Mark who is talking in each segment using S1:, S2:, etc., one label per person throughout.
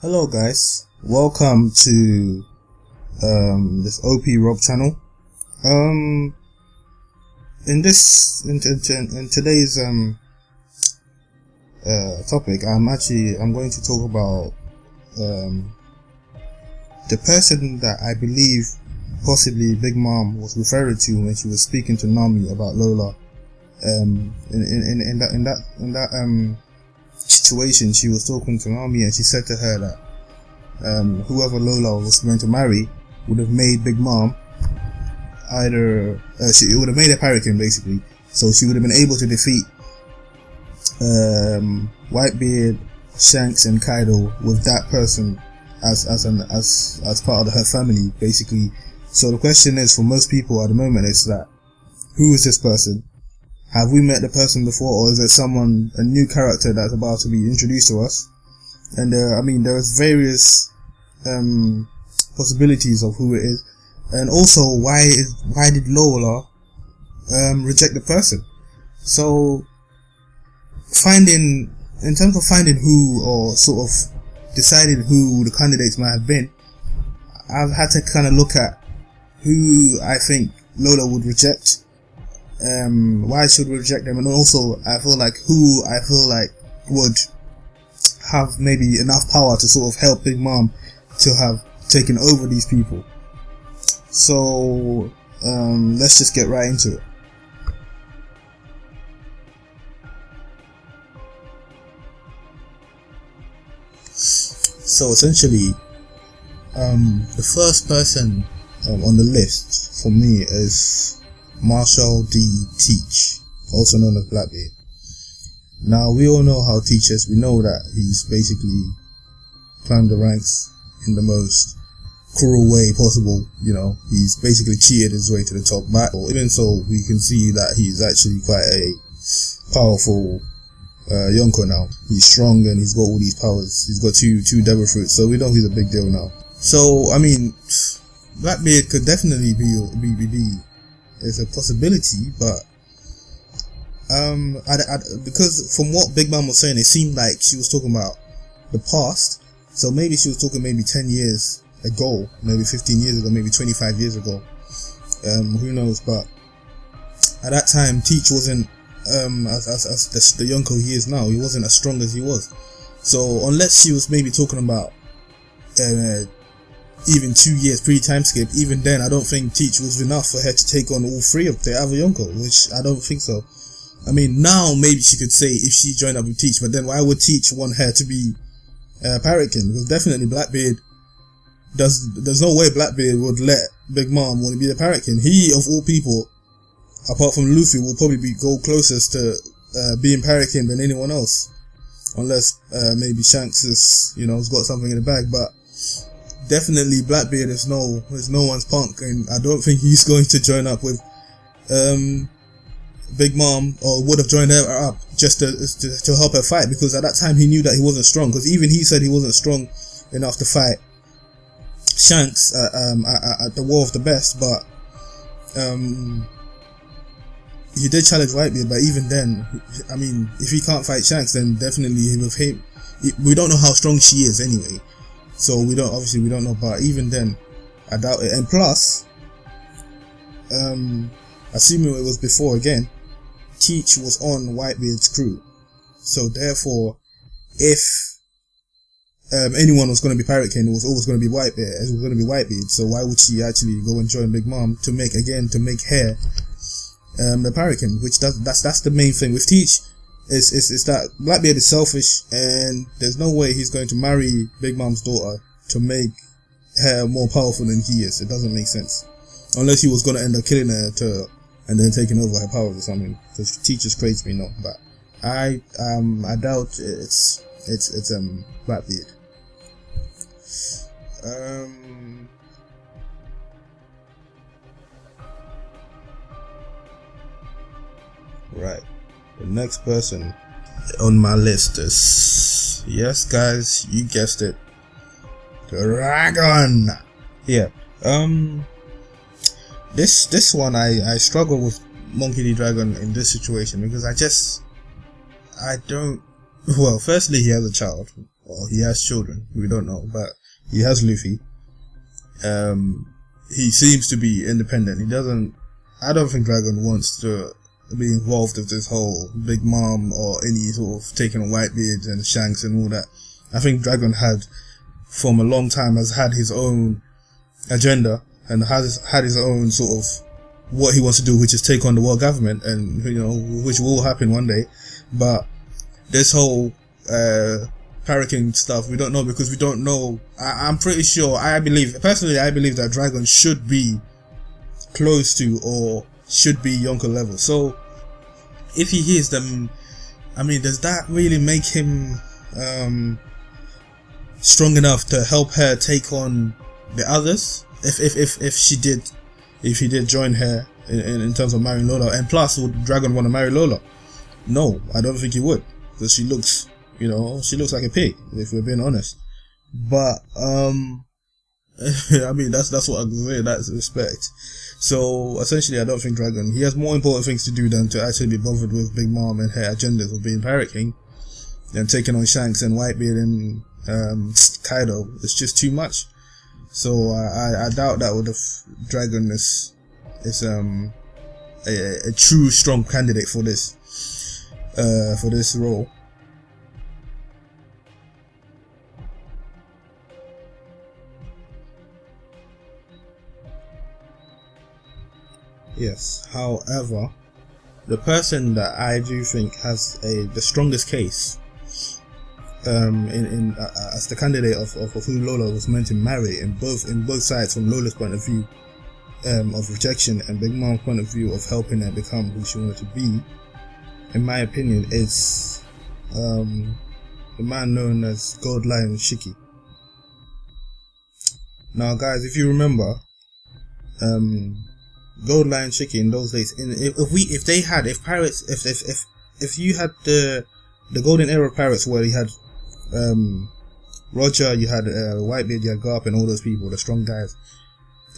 S1: Hello guys, welcome to this OP Rob channel. In today's topic, I'm going to talk about the person that I believe possibly Big Mom was referring to when she was speaking to Nami about Lola. In that situation, she was talking to Nami and she said to her that whoever Lola was going to marry would have made Big Mom it would have made a parakeet basically, so she would have been able to defeat Whitebeard, Shanks and Kaido with that person as part of her family basically. So the question is, for most people at the moment, is that who is this person? Have we met the person before, or is it a new character that's about to be introduced to us? And there's various possibilities of who it is, and also why did Lola reject the person? So in terms of finding who, or sort of deciding who the candidates might have been, I've had to kind of look at who I think Lola would reject. Why should we reject them, and also I feel like would have maybe enough power to sort of help Big Mom to have taken over these people. So let's just get right into it. So essentially, the first person on the list for me is Marshall D. Teach, also known as Blackbeard. Now, we all know how Teach is. We know that he's basically climbed the ranks in the most cruel way possible. You know, he's basically cheated his way to the top. But even so, we can see that he's actually quite a powerful Yonko now. He's strong and he's got all these powers. He's got two devil fruits, so we know he's a big deal now. So, I mean, Blackbeard could definitely be is a possibility, but because from what Big Mom was saying, it seemed like she was talking about the past. So maybe she was talking maybe 10 years ago, maybe 15 years ago, maybe 25 years ago. Who knows? But at that time, Teach wasn't as the Yonko he is now. He wasn't as strong as he was. So unless she was maybe talking about even 2 years pre-time skip, even then I don't think Teach was enough for her to take on all three of the other Yonko, which I don't think so. I mean, now maybe she could say if she joined up with Teach, but then why would Teach want her to be Parrot King? Because definitely Blackbeard there's no way Blackbeard would let Big Mom want to be the Parrot King. He, of all people, apart from Luffy, will probably go closest to being Parrot King than anyone else, unless maybe Shanks has got something in the bag. But definitely Blackbeard is no one's punk, and I don't think he's going to join up with Big Mom, or would have joined her up just to help her fight, because at that time he knew that he wasn't strong, because even he said he wasn't strong enough to fight Shanks at the War of the Best. But he did challenge Whitebeard, but even then, I mean, if he can't fight Shanks, then definitely with him, we don't know how strong she is anyway. So we don't know, but even then, I doubt it. And plus, assuming it was before again, Teach was on Whitebeard's crew. So therefore, if anyone was going to be Pirate King, it was always going to be Whitebeard. It was going to be Whitebeard. So why would she actually go and join Big Mom to make her the Pirate King? Which that's the main thing with Teach. Is that Blackbeard is selfish, and there's no way he's going to marry Big Mom's daughter to make her more powerful than he is. It doesn't make sense. Unless he was going to end up killing her and then taking over her powers or something. Because Teach is crazy, me, no. But I doubt it's Blackbeard. Right. The next person on my list is, yes guys, you guessed it, Dragon. Yeah. This one I struggle with Monkey D. Dragon in this situation, because I don't. Well, firstly, he has a child, or he has children. We don't know, but he has Luffy. He seems to be independent. I don't think Dragon wants to be involved with this whole Big Mom or any sort of taking on Whitebeard and Shanks and all that. I think Dragon from a long time has had his own agenda and has had his own sort of what he wants to do, which is take on the world government, and which will happen one day. But this whole Paraking stuff, we don't know, because we don't know. I'm pretty sure, I believe that Dragon should be close to or should be Yonko level. So if he is, then does that really make him strong enough to help her take on the others? If he did join her in terms of marrying Lola, and plus would Dragon want to marry Lola? No, I don't think he would, because she looks like a pig, if we're being honest. But that's what I can say. That's respect. So essentially, I don't think Dragon. He has more important things to do than to actually be bothered with Big Mom and her agendas of being Pirate King, and taking on Shanks and Whitebeard and Kaido. It's just too much. So I doubt that Dragon is a true strong candidate for this role. Yes, however, the person that I do think has the strongest case as the candidate of who Lola was meant to marry in both sides, from Lola's point of view of rejection and Big Mom's point of view of helping her become who she wanted to be, in my opinion, is the man known as Gold Lion Shiki. Now guys, if you remember, Gold Lion Shiki in those days, if you had the golden era of pirates, where you had Roger, you had Whitebeard, you had Garp, and all those people, the strong guys.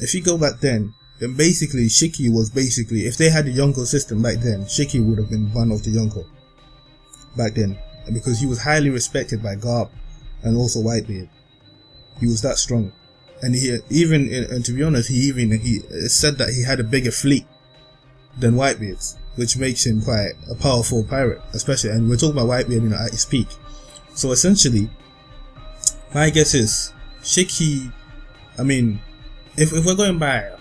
S1: If you go back then basically Shiki was if they had the Yonko system back then, Shiki would have been one of the Yonko back then, because he was highly respected by Garp and also Whitebeard. He was that strong. And to be honest, he said that he had a bigger fleet than Whitebeard's, which makes him quite a powerful pirate, especially. And we're talking about Whitebeard, at his peak. So essentially, my guess is Shiki. If we're going by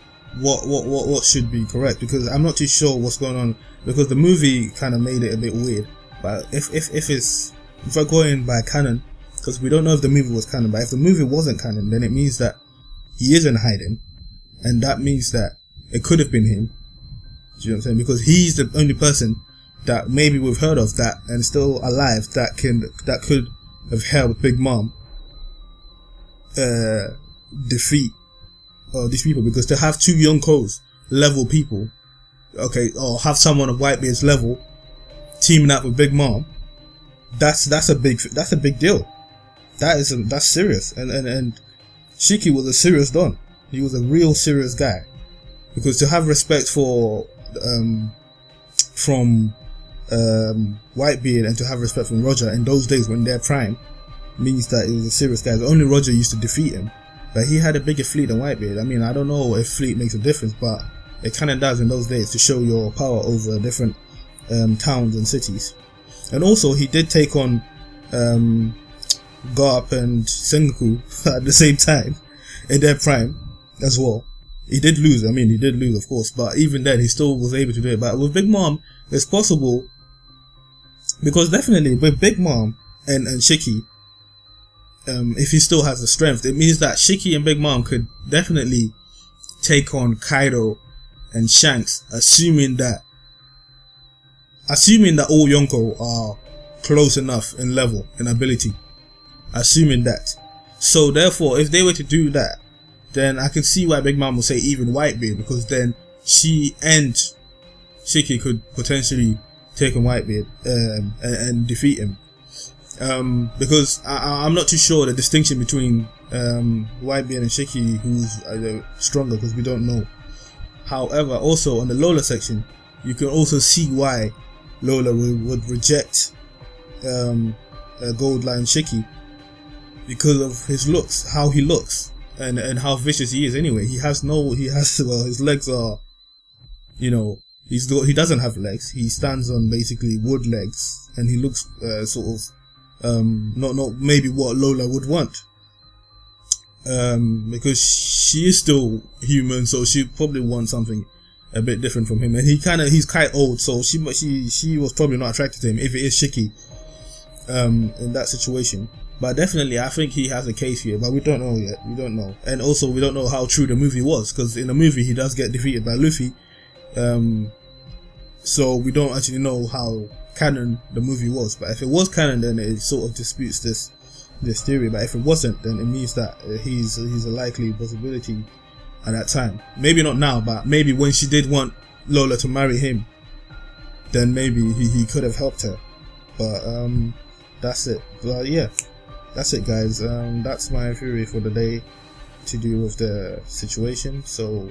S1: what should be correct, because I'm not too sure what's going on, because the movie kind of made it a bit weird. But if we're going by canon, because we don't know if the movie was canon, but if the movie wasn't canon, then it means that he is in hiding, and that means that it could have been him. Do you know what I'm saying? Because he's the only person that maybe we've heard of that and still alive that could have helped Big Mom defeat these people. Because to have two Yonkos level people, or have someone of Whitebeard's level teaming up with Big Mom, that's a big deal. That's serious. And Shiki was a serious don. He was a real serious guy. Because to have respect from Whitebeard and to have respect from Roger in those days when they're prime means that he was a serious guy. Only Roger used to defeat him, but he had a bigger fleet than Whitebeard. I don't know if fleet makes a difference, but it kind of does in those days, to show your power over different towns and cities. And also he did take on Garp and Sengoku at the same time in their prime as well. He did lose, of course, but even then he still was able to do it. But with Big Mom, it's possible, because definitely with Big Mom and Shiki, if he still has the strength, it means that Shiki and Big Mom could definitely take on Kaido and Shanks, assuming that all Yonko are close enough in level and ability. Assuming that. So therefore, if they were to do that, then I can see why Big Mom will say even Whitebeard, because then she and Shiki could potentially take on Whitebeard and defeat him. Because I'm not too sure the distinction between Whitebeard and Shiki, who's stronger, because we don't know. However, also on the Lola section, you can also see why Lola would reject Gold Lion Shiki, because of his looks, how he looks, and how vicious he is. Anyway, his legs are, you know, he doesn't have legs. He stands on basically wood legs, and he looks sort of not maybe what Lola would want. Because she is still human, so she probably wants something a bit different from him. And he's quite old, so she was probably not attracted to him if it is Shiki, in that situation. But definitely, I think he has a case here, but we don't know yet. We don't know. And also, we don't know how true the movie was, because in the movie, he does get defeated by Luffy. So we don't actually know how canon the movie was. But if it was canon, then it sort of disputes this theory. But if it wasn't, then it means that he's a likely possibility at that time. Maybe not now, but maybe when she did want Lola to marry him, then maybe he could have helped her. But that's it. But yeah, that's it, guys. That's my theory for the day to do with the situation. So